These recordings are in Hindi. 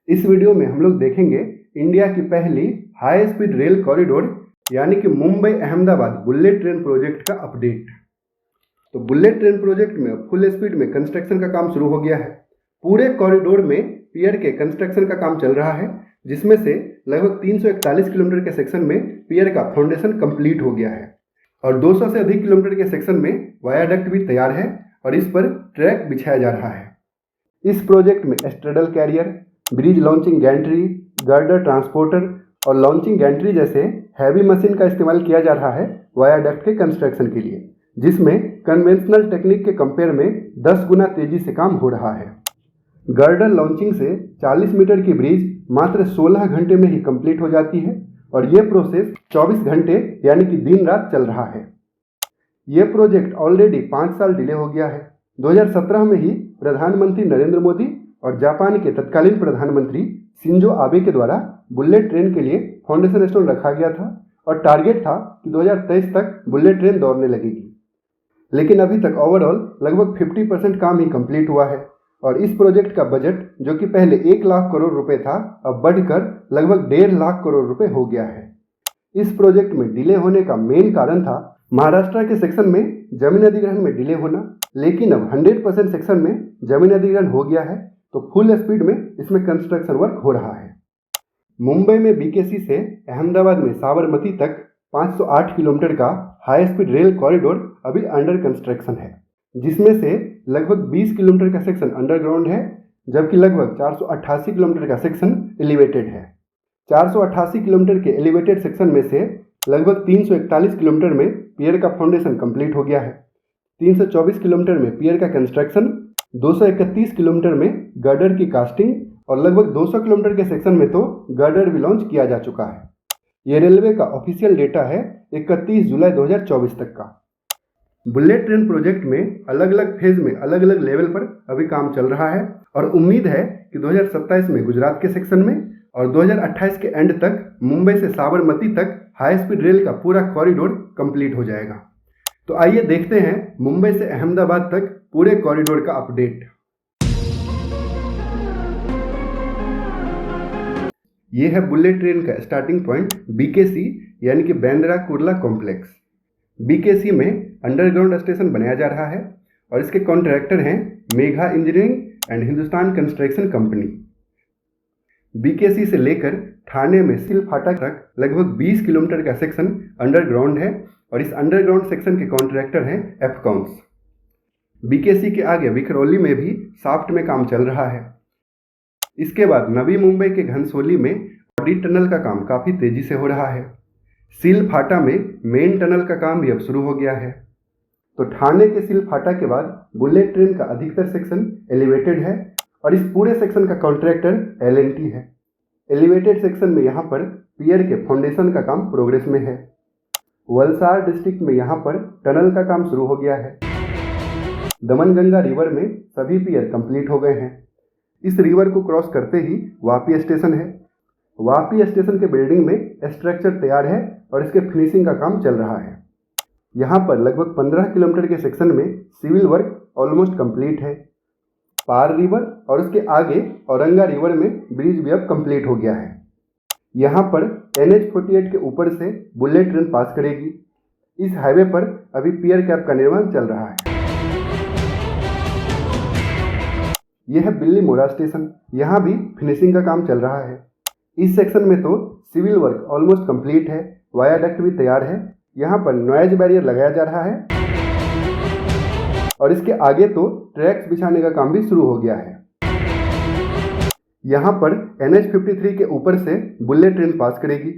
इस वीडियो में हम लोग देखेंगे इंडिया की पहली हाई स्पीड रेल कॉरिडोर यानी कि Mumbai Ahmedabad bullet train project का अपडेट। तो बुलेट ट्रेन प्रोजेक्ट में फुल स्पीड में कंस्ट्रक्शन का काम शुरू हो गया है। पूरे कॉरिडोर में पियर के कंस्ट्रक्शन का काम चल रहा है, जिसमें से लगभग 341 किलोमीटर के सेक्शन में पियर का फाउंडेशन कंप्लीट हो गया है और 200 से अधिक किलोमीटर के सेक्शन में वायाडक्ट भी तैयार है और इस पर ट्रैक बिछाया जा रहा है। इस प्रोजेक्ट में straddle carrier, bridge launching gantry, girder transporter और लॉन्चिंग गैंट्री जैसे हैवी मशीन का इस्तेमाल किया जा रहा है वायाडक्ट के कंस्ट्रक्शन के लिए, जिसमें कन्वेंशनल टेक्निक के कंपेयर में 10 गुना तेजी से काम हो रहा है। गर्डर लॉन्चिंग से 40 मीटर की ब्रिज मात्र 16 घंटे में ही कंप्लीट हो जाती है और ये प्रोसेस 24 घंटे यानी कि दिन रात चल रहा है। ये प्रोजेक्ट ऑलरेडी 5 साल डिले हो गया है। 2017 में ही प्रधानमंत्री नरेंद्र मोदी और जापान के तत्कालीन प्रधानमंत्री शिंजो आबे के द्वारा बुलेट ट्रेन के लिए फाउंडेशन स्टोन रखा गया था और टारगेट था कि 2023 तक बुलेट ट्रेन दौड़ने लगेगी। लेकिन अभी तक ओवरऑल लगभग 50% काम ही कंप्लीट हुआ है और इस प्रोजेक्ट का बजट, जो कि पहले 1 लाख करोड़ रुपए था, अब बढ़कर लगभग 1.5 लाख करोड़ रुपए हो गया है। इस प्रोजेक्ट में डिले होने का मेन कारण था महाराष्ट्र के सेक्शन में जमीन अधिग्रहण में डिले होना, लेकिन अब 100% सेक्शन में जमीन अधिग्रहण हो गया है तो फुल स्पीड में इसमें कंस्ट्रक्शन वर्क हो रहा है। मुंबई में बीकेसी से अहमदाबाद में साबरमती तक 508 किलोमीटर का हाई स्पीड रेल कॉरिडोर अभी अंडर कंस्ट्रक्शन है, जिसमें से लगभग 20 किलोमीटर का सेक्शन अंडरग्राउंड है, जबकि लगभग 488 किलोमीटर का सेक्शन एलिवेटेड है। 488 किलोमीटर के एलिवेटेड सेक्शन में से लगभग 341 किलोमीटर में पियर का फाउंडेशन कंप्लीट हो गया है। 324 किलोमीटर में पियर का कंस्ट्रक्शन, 231 किलोमीटर में गर्डर की कास्टिंग और लगभग 200 किलोमीटर के सेक्शन में तो गर्डर भी लॉन्च किया जा चुका है। ये रेलवे का ऑफिशियल डेटा है 31 जुलाई 2024 तक का। बुलेट ट्रेन प्रोजेक्ट में अलग अलग फेज में अलग अलग लेवल पर अभी काम चल रहा है और उम्मीद है कि 2027 में गुजरात के सेक्शन में और 2028 के एंड तक मुंबई से साबरमती तक हाई स्पीड रेल का पूरा कॉरिडोर कंप्लीट हो जाएगा। तो आइए देखते हैं मुंबई से अहमदाबाद तक पूरे कॉरिडोर का अपडेट। ये है बुलेट ट्रेन का स्टार्टिंग पॉइंट बीकेसी यानी कि बांद्रा कुर्ला कॉम्प्लेक्स। बीकेसी में अंडरग्राउंड स्टेशन बनाया जा रहा है और इसके कॉन्ट्रैक्टर हैं Megha engineering and Hindustan construction company. BKC से लेकर ठाणे में सिलफाटा तक लगभग 20 किलोमीटर का सेक्शन अंडरग्राउंड है और इस अंडरग्राउंड सेक्शन के कॉन्ट्रैक्टर हैं एफकॉन्स। बीकेसी के आगे विखरौली में भी शाफ्ट में काम चल रहा है। इसके बाद नवी मुंबई के घनसोली में बॉडी टनल का काम काफ़ी तेजी से हो रहा है। सिलफाटा में मेन टनल का काम भी अब शुरू हो गया है। तो ठाणे के सिलफाटा के बाद बुलेट ट्रेन का अधिकतर सेक्शन एलिवेटेड है और इस पूरे सेक्शन का कॉन्ट्रैक्टर L&T है। एलिवेटेड सेक्शन में यहाँ पर पियर के फाउंडेशन का काम प्रोग्रेस में है। वलसाड डिस्ट्रिक्ट में यहाँ पर टनल का काम शुरू हो गया है। दमनगंगा रिवर में सभी पियर कंप्लीट हो गए हैं। इस रिवर को क्रॉस करते ही वापी स्टेशन है। वापी स्टेशन के बिल्डिंग में स्ट्रक्चर तैयार है और इसके फिनिशिंग का काम चल रहा है। यहाँ पर लगभग 15 किलोमीटर के सेक्शन में सिविल वर्क ऑलमोस्ट कंप्लीट है। पार रिवर और उसके आगे औरंगा रिवर में ब्रिज भी अब कंप्लीट हो गया है। यहाँ पर NH-48 के ऊपर से बुलेट ट्रेन पास करेगी। इस हाईवे पर अभी पियर कैप का निर्माण चल रहा है। यह है बिल्ली मोड़ा स्टेशन। यहाँ भी फिनिशिंग का काम चल रहा है। इस सेक्शन में तो सिविल वर्क ऑलमोस्ट कंप्लीट है, वायाडक्ट भी तैयार है। यहाँ पर नॉइज बैरियर लगाया जा रहा है और इसके आगे तो ट्रैक्स बिछाने का काम भी शुरू हो गया है। यहाँ पर NH-53 के ऊपर से बुलेट ट्रेन पास करेगी।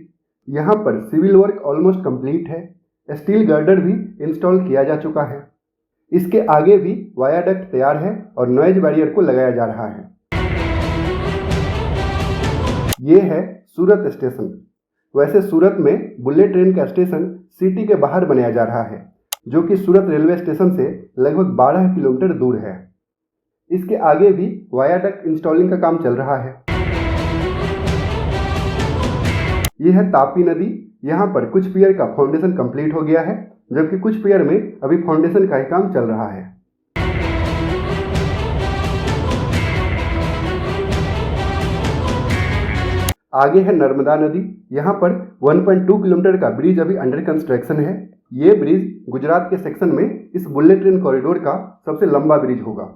यहाँ पर सिविल वर्क ऑलमोस्ट कंप्लीट है। स्टील गर्डर भी इंस्टॉल किया जा चुका है। इसके आगे भी वायाडक्ट तैयार है और नॉइज बैरियर को लगाया जा रहा है। ये है सूरत स्टेशन। वैसे सूरत में बुलेट ट्रेन का स्टेशन सिटी के बाहर बनाया जा रहा है, जो कि सूरत रेलवे स्टेशन से लगभग 12 किलोमीटर दूर है। इसके आगे भी वायाडक्ट इंस्टॉलिंग का काम चल रहा है। यह है तापी नदी। यहाँ पर कुछ पियर का फाउंडेशन कंप्लीट हो गया है, जबकि कुछ पियर में अभी फाउंडेशन का ही काम चल रहा है। आगे है नर्मदा नदी। यहाँ पर 1.2 किलोमीटर का ब्रिज अभी अंडर कंस्ट्रक्शन है। ये ब्रिज गुजरात के सेक्शन में इस बुलेट ट्रेन कॉरिडोर का सबसे लंबा ब्रिज होगा।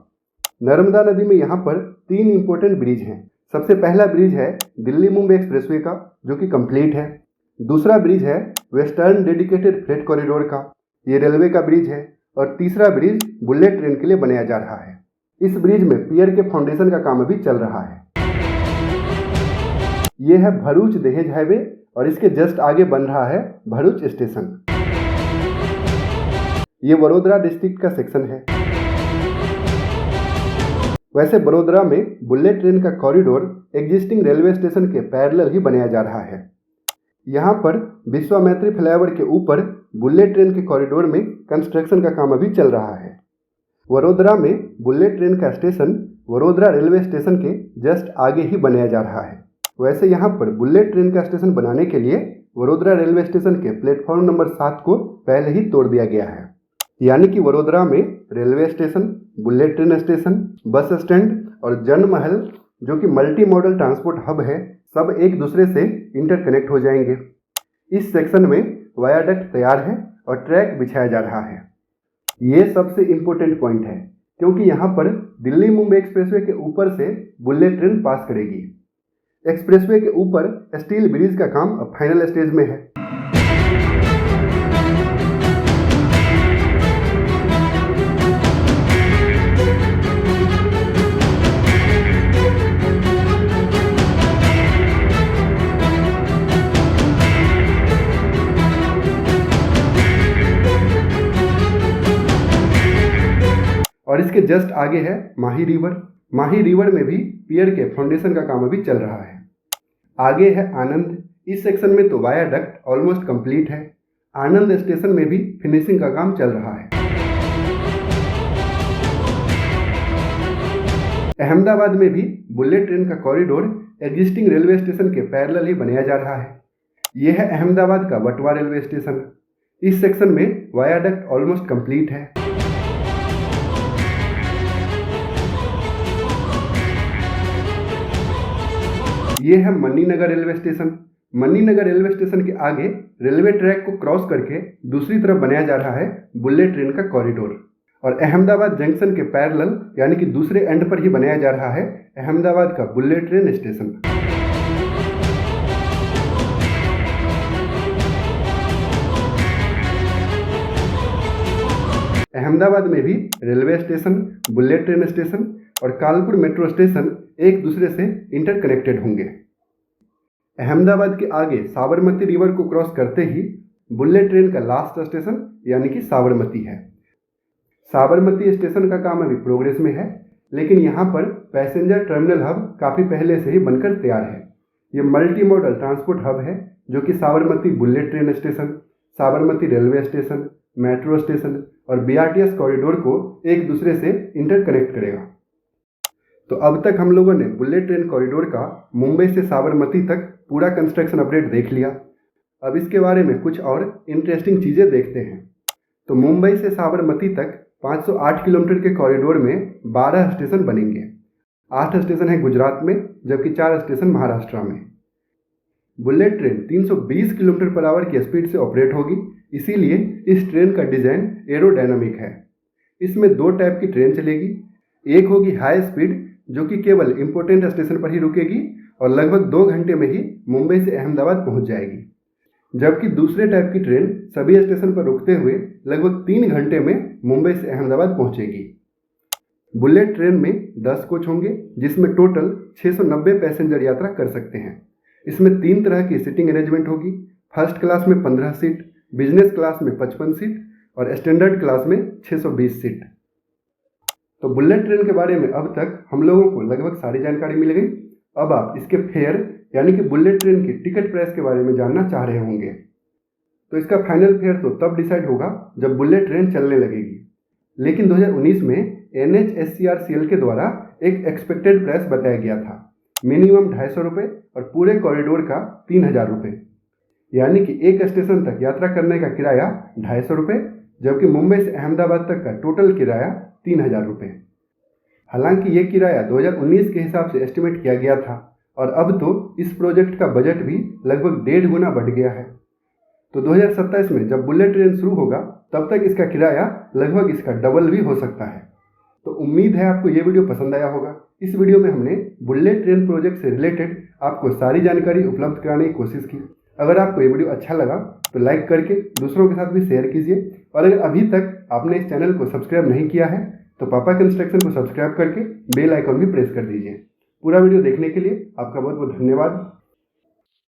नर्मदा नदी में यहाँ पर 3 इंपॉर्टेंट ब्रिज हैं। सबसे पहला ब्रिज है दिल्ली मुंबई एक्सप्रेसवे का, जो कि कंप्लीट है। दूसरा ब्रिज है वेस्टर्न डेडिकेटेड फ्रेट कॉरिडोर का, ये रेलवे का ब्रिज है। और तीसरा ब्रिज बुलेट ट्रेन के लिए बनाया जा रहा है। इस ब्रिज में पियर के फाउंडेशन का काम अभी चल रहा है। ये है भरूच दहेज हाईवे और इसके जस्ट आगे बन रहा है भरूच स्टेशन। ये वडोदरा डिस्ट्रिक्ट का सेक्शन है। वैसे वडोदरा में बुलेट ट्रेन का कॉरिडोर एग्जिस्टिंग रेलवे स्टेशन के पैरेलल ही बनाया जा रहा है। यहाँ पर विश्वामित्री फ्लाईओवर के ऊपर बुलेट ट्रेन के कॉरिडोर में कंस्ट्रक्शन का काम अभी चल रहा है। वडोदरा में बुलेट ट्रेन का स्टेशन वडोदरा रेलवे स्टेशन के जस्ट आगे ही बनाया जा रहा है। वैसे यहाँ पर बुलेट ट्रेन का स्टेशन बनाने के लिए वडोदरा रेलवे स्टेशन के प्लेटफॉर्म नंबर 7 को पहले ही तोड़ दिया गया है। यानी कि वडोदरा में railway station, bullet train station, bus stand और जन महल, जो कि मल्टी मॉडल ट्रांसपोर्ट हब है, सब एक दूसरे से इंटरकनेक्ट हो जाएंगे। इस सेक्शन में वायाडक्ट तैयार है और ट्रैक बिछाया जा रहा है। ये सबसे इम्पोर्टेंट पॉइंट है, क्योंकि यहाँ पर दिल्ली मुंबई एक्सप्रेसवे के ऊपर से बुलेट ट्रेन पास करेगी। एक्सप्रेसवे के ऊपर स्टील ब्रिज का काम अब फाइनल स्टेज में है। और इसके जस्ट आगे है माही रिवर। माही रिवर में भी पियर के फाउंडेशन का काम अभी चल रहा है। आगे है आनंद। इस सेक्शन में तो वायाडक्ट ऑलमोस्ट कंप्लीट है। आनंद स्टेशन में भी फिनिशिंग का काम चल रहा है। अहमदाबाद में भी बुलेट ट्रेन का कॉरिडोर एग्जिस्टिंग रेलवे स्टेशन के पैरेलल ही बनाया जा रहा है। यह है अहमदाबाद का वटवा रेलवे स्टेशन। इस सेक्शन में वायाडक्ट ऑलमोस्ट कंप्लीट है। ये है Maninagar railway station. Maninagar railway station के आगे रेलवे ट्रैक को क्रॉस करके दूसरी तरफ बनाया जा रहा है बुलेट ट्रेन का कॉरिडोर। और अहमदाबाद जंक्शन के पैरेलल यानी कि दूसरे एंड पर ही बनाया जा रहा है अहमदाबाद का बुलेट ट्रेन स्टेशन। अहमदाबाद में भी railway station, bullet train station और कानपुर मेट्रो स्टेशन एक दूसरे से इंटरकनेक्टेड होंगे। अहमदाबाद के आगे साबरमती रिवर को क्रॉस करते ही बुलेट ट्रेन का लास्ट स्टेशन यानी कि साबरमती है। साबरमती स्टेशन का काम अभी प्रोग्रेस में है, लेकिन यहाँ पर पैसेंजर टर्मिनल हब काफ़ी पहले से ही बनकर तैयार है। ये मल्टी मॉडल ट्रांसपोर्ट हब है, जो कि Sabarmati bullet train station, Sabarmati railway station, metro station और बीआरटीएस कॉरिडोर को एक दूसरे से इंटरकनेक्ट करेगा। तो अब तक हम लोगों ने बुलेट ट्रेन कॉरिडोर का मुंबई से साबरमती तक पूरा कंस्ट्रक्शन अपडेट देख लिया। अब इसके बारे में कुछ और इंटरेस्टिंग चीज़ें देखते हैं। तो मुंबई से साबरमती तक 508 किलोमीटर के कॉरिडोर में 12 स्टेशन बनेंगे। 8 स्टेशन है गुजरात में, जबकि 4 स्टेशन महाराष्ट्र में। Bullet train 320 kilometre per hour की स्पीड से ऑपरेट होगी, इसीलिए इस ट्रेन का डिज़ाइन एरोडायनामिक है। इसमें 2 टाइप की ट्रेन चलेगी। एक होगी हाई स्पीड, जो कि केवल इंपॉर्टेंट स्टेशन पर ही रुकेगी और लगभग 2 घंटे में ही मुंबई से अहमदाबाद पहुंच जाएगी, जबकि दूसरे टाइप की ट्रेन सभी स्टेशन पर रुकते हुए लगभग 3 घंटे में मुंबई से अहमदाबाद पहुंचेगी। बुलेट ट्रेन में 10 कोच होंगे, जिसमें टोटल 690 पैसेंजर यात्रा कर सकते हैं। इसमें 3 तरह की सीटिंग अरेंजमेंट होगी। फर्स्ट क्लास में 15 सीट, बिजनेस क्लास में 55 सीट और स्टैंडर्ड क्लास में 620 सीट। तो बुलेट ट्रेन के बारे में अब तक हम लोगों को लगभग सारी जानकारी मिल गई। अब आप इसके फेयर यानी कि बुलेट ट्रेन की टिकट प्राइस के बारे में जानना चाह रहे होंगे। तो इसका फाइनल फेयर तो तब डिसाइड होगा जब बुलेट ट्रेन चलने लगेगी। लेकिन 2019 में NHSCRCL के द्वारा एक एक्सपेक्टेड प्राइस बताया गया था, मिनिमम 250 रुपये और पूरे कॉरिडोर का 3000 रुपये। यानी कि एक स्टेशन तक यात्रा करने का किराया 250 रुपये, जबकि मुंबई से अहमदाबाद तक का टोटल किराया 3000 रुपये। हालांकि ये किराया 2019 के हिसाब से एस्टिमेट किया गया था और अब तो इस प्रोजेक्ट का बजट भी लगभग 1.5 गुना बढ़ गया है। तो 2027 में जब बुलेट ट्रेन शुरू होगा तब तक इसका किराया लगभग इसका डबल भी हो सकता है। तो उम्मीद है आपको ये वीडियो पसंद आया होगा। इस वीडियो में हमने बुलेट ट्रेन प्रोजेक्ट से रिलेटेड आपको सारी जानकारी उपलब्ध कराने की कोशिश की। अगर आपको ये वीडियो अच्छा लगा तो लाइक करके दूसरों के साथ भी शेयर कीजिए, और अगर अभी तक आपने इस चैनल को सब्सक्राइब नहीं किया है तो पापा कंस्ट्रक्शन को सब्सक्राइब करके बेल आइकन भी प्रेस कर दीजिए। पूरा वीडियो देखने के लिए आपका बहुत बहुत धन्यवाद।